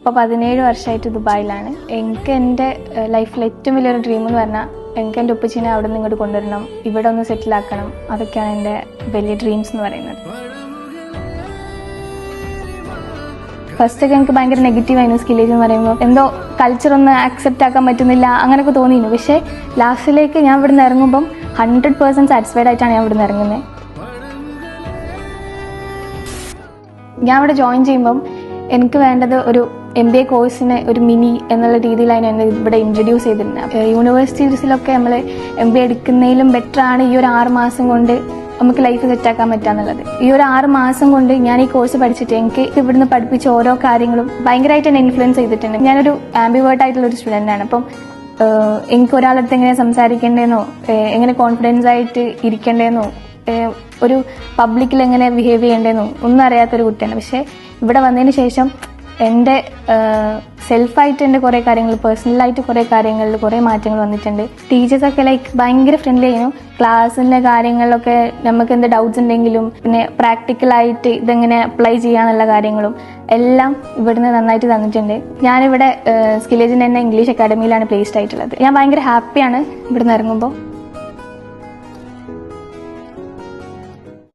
ഇപ്പോൾ 17 വർഷമായിട്ട് ദുബായിലാണ്. എനിക്ക് എൻ്റെ ലൈഫിൽ ഏറ്റവും വലിയൊരു ഡ്രീം എന്ന് പറഞ്ഞാൽ എനിക്ക് എൻ്റെ ഉപ്പച്ചീനെ അവിടെ നിന്ന് ഇങ്ങോട്ട് കൊണ്ടുവരണം, ഇവിടെ ഒന്ന് സെറ്റിലാക്കണം. അതൊക്കെയാണ് എൻ്റെ വലിയ ഡ്രീംസ് എന്ന് പറയുന്നത്. ഫസ്റ്റൊക്കെ എനിക്ക് ഭയങ്കര നെഗറ്റീവായിരുന്നു സ്കില്ലേജ് എന്ന് പറയുമ്പോൾ. എന്തോ കൾച്ചറൊന്നും ആക്സെപ്റ്റ് ആക്കാൻ പറ്റുന്നില്ല അങ്ങനെയൊക്കെ തോന്നിയിരുന്നു. പക്ഷേ ലാസ്റ്റിലേക്ക് ഞാൻ ഇവിടെ നിന്ന് ഇറങ്ങുമ്പം 100% സാറ്റിസ്ഫൈഡ് ആയിട്ടാണ് ഞാൻ ഇവിടെ നിന്ന് ഇറങ്ങുന്നത്. ഞാൻ ഇവിടെ ജോയിൻ ചെയ്യുമ്പം എനിക്ക് വേണ്ടത് ഒരു MBA കോഴ്സിന് ഒരു മിനി എന്നുള്ള രീതിയിലാണ് എന്നെ ഇവിടെ ഇൻട്രൊഡ്യൂസ് ചെയ്തിരുന്നത്. യൂണിവേഴ്സിറ്റീസിലൊക്കെ നമ്മൾ MBA എടുക്കുന്നതിലും ബെറ്ററാണ് ഈ ഒരു 6 മാസം കൊണ്ട് നമുക്ക് ലൈഫ് സെറ്റാക്കാൻ പറ്റാന്നുള്ളത്. ഈ ഒരു 6 മാസം കൊണ്ട് ഞാൻ ഈ കോഴ്സ് പഠിച്ചിട്ട് എനിക്ക് ഇവിടുന്ന് പഠിപ്പിച്ച ഓരോ കാര്യങ്ങളും ഭയങ്കരമായിട്ട് എന്നെ ഇൻഫ്ലുവൻസ് ചെയ്തിട്ടുണ്ട്. ഞാനൊരു ആംബിവേർട്ട് ആയിട്ടുള്ളൊരു സ്റ്റുഡൻ്റാണ്. അപ്പം എനിക്ക് ഒരാളടുത്ത് എങ്ങനെ സംസാരിക്കേണ്ടതെന്നോ എങ്ങനെ കോൺഫിഡൻസ് ആയിട്ട് ഇരിക്കേണ്ടതെന്നോ ഒരു പബ്ലിക്കിൽ എങ്ങനെ ബിഹേവ് ചെയ്യേണ്ടതെന്നോ ഒന്നും അറിയാത്തൊരു കുട്ടിയാണ്. പക്ഷേ ഇവിടെ വന്നതിന് ശേഷം എൻ്റെ സെൽഫായിട്ട് എൻ്റെ കുറേ കാര്യങ്ങൾ, പേഴ്സണലായിട്ട് കുറേ കാര്യങ്ങളിൽ കുറേ മാറ്റങ്ങൾ വന്നിട്ടുണ്ട്. ടീച്ചേഴ്സൊക്കെ ഭയങ്കര ഫ്രണ്ട്ലി ആയിരുന്നു. ക്ലാസ്സിൻ്റെ കാര്യങ്ങളിലൊക്കെ നമുക്ക് എന്ത് ഡൗട്ട്സ് ഉണ്ടെങ്കിലും പിന്നെ പ്രാക്ടിക്കലായിട്ട് ഇതെങ്ങനെ അപ്ലൈ ചെയ്യാന്നുള്ള കാര്യങ്ങളും എല്ലാം ഇവിടുന്ന് നന്നായിട്ട് തന്നിട്ടുണ്ട്. ഞാനിവിടെ സ്കില്ലേജിൻ്റെ തന്നെ ഇംഗ്ലീഷ് അക്കാഡമിയിലാണ് പ്ലേസ്ഡ് ആയിട്ടുള്ളത്. ഞാൻ ഭയങ്കര ഹാപ്പിയാണ് ഇവിടുന്ന് ഇറങ്ങുമ്പോൾ.